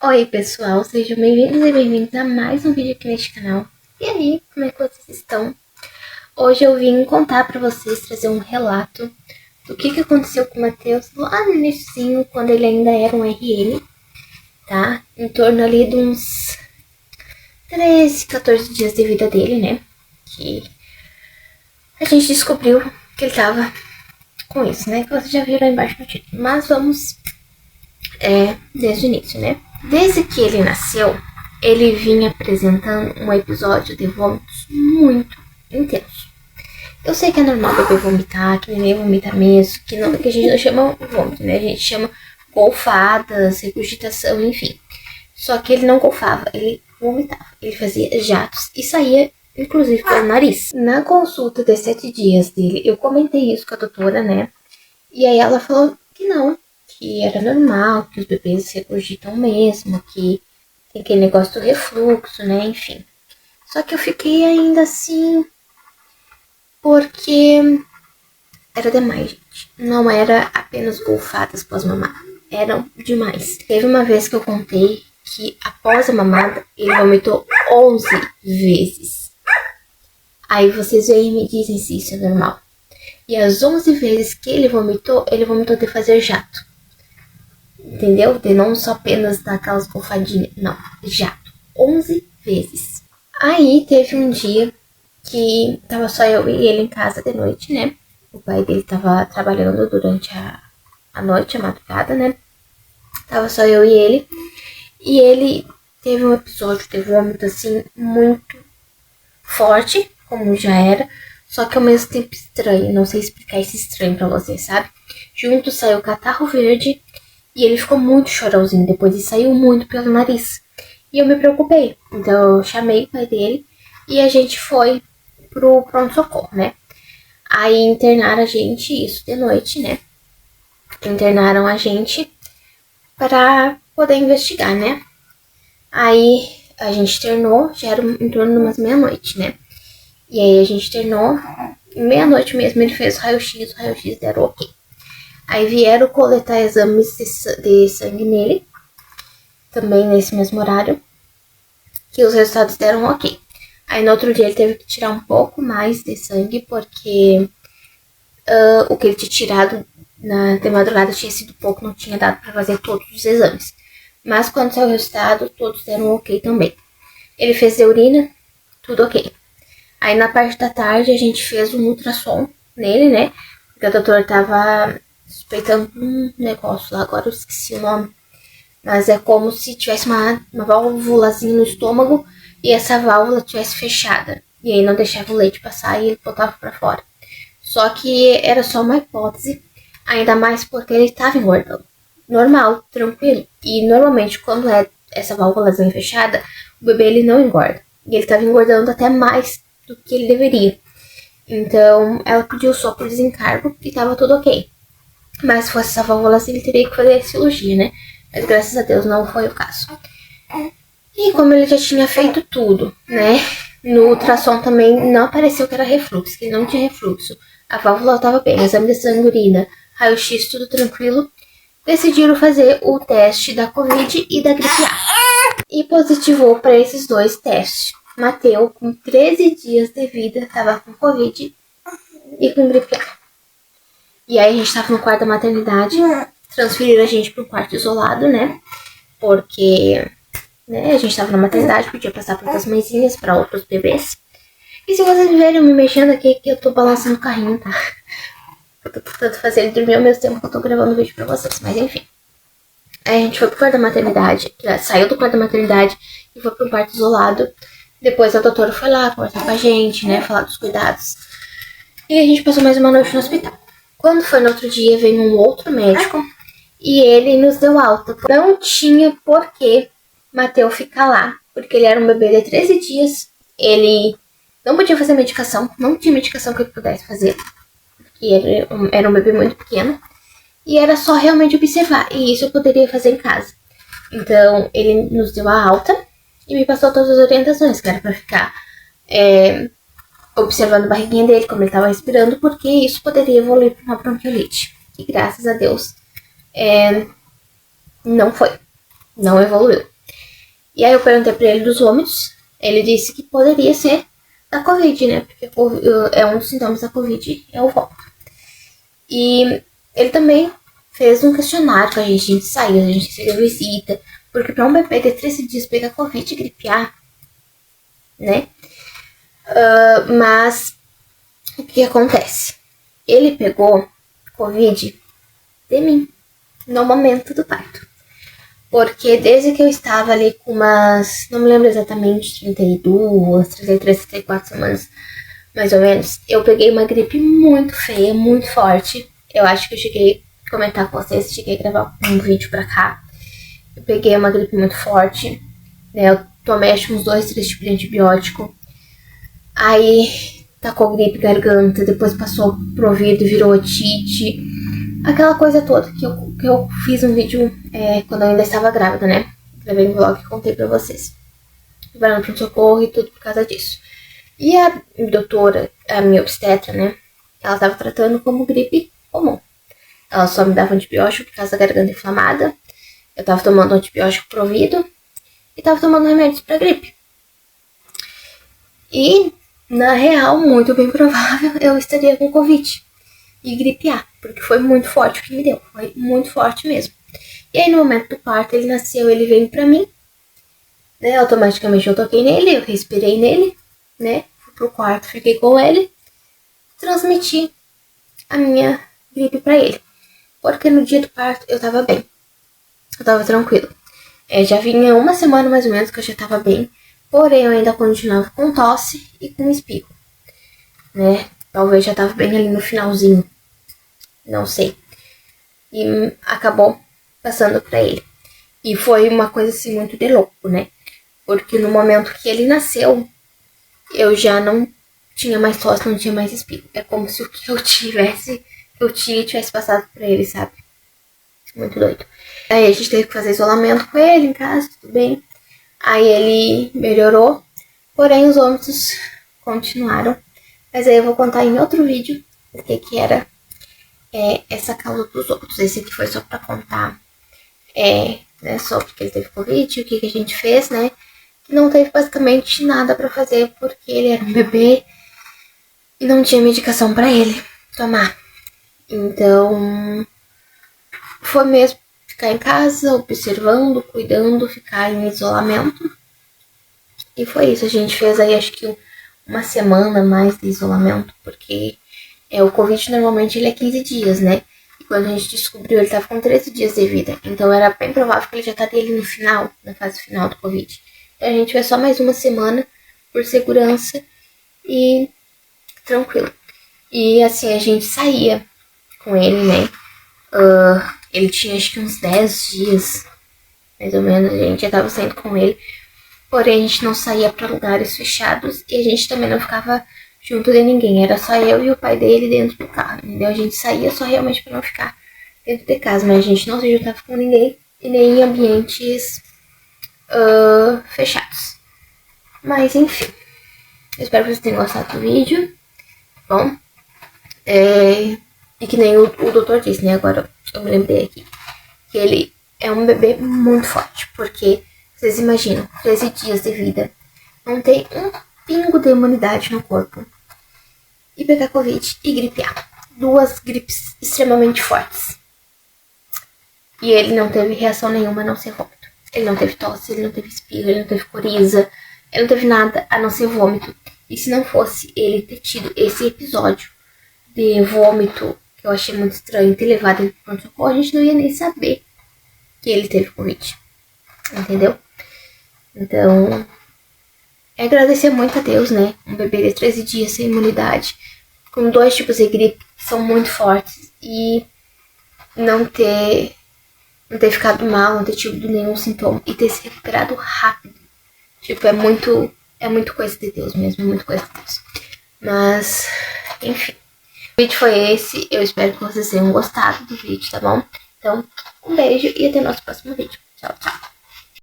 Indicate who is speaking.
Speaker 1: Oi pessoal, sejam bem-vindos e bem-vindos a mais um vídeo aqui neste canal. E aí, como é que vocês estão? Hoje eu vim contar pra vocês, trazer um relato do que aconteceu com o Matheus lá no início, quando ele ainda era um RN, tá? Em torno ali de uns 13, 14 dias de vida dele, né? Que a gente descobriu que ele tava com isso, né? Que vocês já viram aí embaixo no título. Mas vamos desde o início, né? Desde que ele nasceu, ele vinha apresentando um episódio de vômitos muito intenso. Eu sei que é normal o bebê vomitar, que ninguém vomita mesmo, que a gente não chama vômito, né? A gente chama golfadas, regurgitação, enfim. Só que ele não golfava, ele vomitava. Ele fazia jatos e saía, inclusive, pelo nariz. Na consulta de 7 dias dele, eu comentei isso com a doutora, né? E aí ela falou que não, que era normal, que os bebês regurgitam mesmo, que tem aquele negócio do refluxo, né, enfim. Só que eu fiquei ainda assim, porque era demais, gente. Não era apenas golfadas pós-mamar, eram demais. Teve uma vez que eu contei que após a mamada, ele vomitou 11 vezes. Aí vocês aí me dizem se isso é normal. E as 11 vezes que ele vomitou de fazer jato. Entendeu? De não só apenas dar aquelas golfadinhas. Não, jato. 11 vezes. Aí teve um dia que tava só eu e ele em casa de noite, né? O pai dele tava trabalhando durante a noite, a madrugada, né? Tava só eu e ele. E ele teve um episódio de vômito, assim, muito forte, como já era. Só que ao mesmo tempo estranho. Não sei explicar esse estranho pra vocês, sabe? Junto saiu catarro verde. E ele ficou muito chorãozinho depois e saiu muito pelo nariz. E eu me preocupei. Então eu chamei o pai dele e a gente foi pro pronto-socorro, né? Aí internaram a gente, isso de noite, né? Internaram a gente para poder investigar, né? Aí a gente internou, já era em torno de umas meia-noite, né? E aí a gente internou, meia-noite mesmo ele fez o raio-x deram ok. Aí vieram coletar exames de sangue nele, também nesse mesmo horário, que os resultados deram ok. Aí no outro dia ele teve que tirar um pouco mais de sangue, porque o que ele tinha tirado de madrugada tinha sido pouco, não tinha dado para fazer todos os exames. Mas quando saiu o resultado, todos deram ok também. Ele fez de urina, tudo ok. Aí na parte da tarde a gente fez um ultrassom nele, né? Porque a doutora tava suspeitando um negócio lá, agora eu esqueci o nome. Mas é como se tivesse uma válvulazinha no estômago e essa válvula tivesse fechada. E aí não deixava o leite passar e ele botava pra fora. Só que era só uma hipótese, ainda mais porque ele estava engordando. Normal, tranquilo. E normalmente quando é essa válvulazinha fechada, o bebê ele não engorda. E ele estava engordando até mais do que ele deveria. Então ela pediu só por desencargo e tava tudo ok. Mas se fosse essa válvula assim, ele teria que fazer cirurgia, né? Mas graças a Deus não foi o caso. E como ele já tinha feito tudo, né? No ultrassom também não apareceu que era refluxo, que não tinha refluxo. A válvula estava bem, exame de sangue, urina, raio-x, tudo tranquilo. Decidiram fazer o teste da Covid e da gripe A. E positivou para esses dois testes. Mateu, com 13 dias de vida, estava com Covid e com gripe A. E aí a gente tava no quarto da maternidade, transferiram a gente para um quarto isolado, né? Porque a gente tava na maternidade, podia passar para outras mãezinhas, para outros bebês. E se vocês verem eu me mexendo aqui, que eu tô balançando o carrinho, tá? Eu tô tentando fazer ele dormir ao mesmo tempo que eu tô gravando o vídeo pra vocês, mas enfim. Aí a gente foi pro quarto da maternidade, saiu do quarto da maternidade e foi pro quarto isolado. Depois a doutora foi lá conversar com a gente, né? Falar dos cuidados. E a gente passou mais uma noite no hospital. Quando foi no outro dia, veio um outro médico e ele nos deu alta. Não tinha por que Mateu ficar lá, porque ele era um bebê de 13 dias. Ele não podia fazer medicação, não tinha medicação que ele pudesse fazer, porque ele era um bebê muito pequeno. E era só realmente observar, e isso eu poderia fazer em casa. Então, ele nos deu a alta e me passou todas as orientações, que era pra ficar observando a barriguinha dele, como ele estava respirando, porque isso poderia evoluir para uma bronquiolite. E graças a Deus, não foi. Não evoluiu. E aí eu perguntei pra ele dos vômitos. Ele disse que poderia ser da Covid, né? Porque é um dos sintomas da Covid, é o vômito. E ele também fez um questionário com a gente saiu, a gente recebeu visita. Porque pra um bebê de 13 dias pegar Covid e gripear, né? Mas o que acontece? Ele pegou Covid de mim no momento do parto. Porque desde que eu estava ali com umas, não me lembro exatamente, 32, 33, 34 semanas, mais ou menos, eu peguei uma gripe muito feia, muito forte. Eu acho que eu cheguei a comentar com vocês, cheguei a gravar um vídeo pra cá. Eu peguei uma gripe muito forte, né? Eu tomei acho uns 2, 3 tipos de antibiótico. Aí tacou gripe, garganta, depois passou pro ouvido, virou otite. Aquela coisa toda que eu fiz um vídeo quando eu ainda estava grávida, né? Gravei um vlog e contei pra vocês. Vai no pronto-socorro e tudo por causa disso. E a doutora, a minha obstetra, né? Ela tava tratando como gripe comum. Ela só me dava antibiótico por causa da garganta inflamada. Eu tava tomando antibiótico pro ouvido e tava tomando remédios pra gripe. E, na real, muito bem provável, eu estaria com Covid e gripe A, porque foi muito forte o que me deu, foi muito forte mesmo. E aí, no momento do parto, ele nasceu, ele veio pra mim, né, automaticamente eu toquei nele, eu respirei nele, né, fui pro quarto, fiquei com ele, transmiti a minha gripe pra ele. Porque no dia do parto eu tava bem, eu tava tranquilo. Já vinha uma semana mais ou menos que eu já tava bem, porém eu ainda continuava com tosse e com espirro, né, talvez já tava bem ali no finalzinho. Não sei. E acabou passando pra ele. E foi uma coisa assim muito de louco, né? Porque no momento que ele nasceu, eu já não tinha mais tosse, não tinha mais espirro. É como se o que eu tivesse passado pra ele, sabe? Muito doido. Aí a gente teve que fazer isolamento com ele em casa, tudo bem. Aí ele melhorou, porém os vômitos continuaram. Mas aí eu vou contar em outro vídeo o que era essa causa dos outros. Esse aqui foi só pra contar né, sobre que ele teve Covid, o que a gente fez, né? Que não teve basicamente nada pra fazer porque ele era um bebê e não tinha medicação pra ele tomar. Então, foi mesmo ficar em casa, observando, cuidando, ficar em isolamento. E foi isso, a gente fez aí acho que uma semana mais de isolamento, porque o Covid normalmente ele é 15 dias, né? E quando a gente descobriu, ele tava com 13 dias de vida. Então era bem provável que ele já estaria ali no final, na fase final do Covid. Então a gente fez só mais uma semana por segurança e tranquilo. E assim, a gente saía com ele, né? Ele tinha acho que uns 10 dias, mais ou menos, a gente já tava saindo com ele. Porém, a gente não saía para lugares fechados e a gente também não ficava junto de ninguém. Era só eu e o pai dele dentro do carro, entendeu? A gente saía só realmente para não ficar dentro de casa, mas a gente não se juntava com ninguém e nem em ambientes fechados. Mas enfim, eu espero que vocês tenham gostado do vídeo. Bom, e que nem o doutor disse, né? Agora eu me lembrei aqui que ele é um bebê muito forte, porque vocês imaginam, 13 dias de vida, não tem um pingo de imunidade no corpo. E pegar Covid e gripe A. Duas gripes extremamente fortes. E ele não teve reação nenhuma a não ser vômito. Ele não teve tosse, ele não teve espirro, ele não teve coriza, ele não teve nada a não ser vômito. E se não fosse ele ter tido esse episódio de vômito, que eu achei muito estranho, ter levado ele para o pronto-socorro, a gente não ia nem saber que ele teve Covid. Entendeu? Então, agradecer muito a Deus, né? Um bebê de 13 dias sem imunidade, com 2 tipos de gripe que são muito fortes e não ter ficado mal, não ter tido nenhum sintoma e ter se recuperado rápido. Tipo, é muito coisa de Deus mesmo, é muito coisa de Deus. Mas, enfim. O vídeo foi esse, eu espero que vocês tenham gostado do vídeo, tá bom? Então, um beijo e até o nosso próximo vídeo. Tchau, tchau.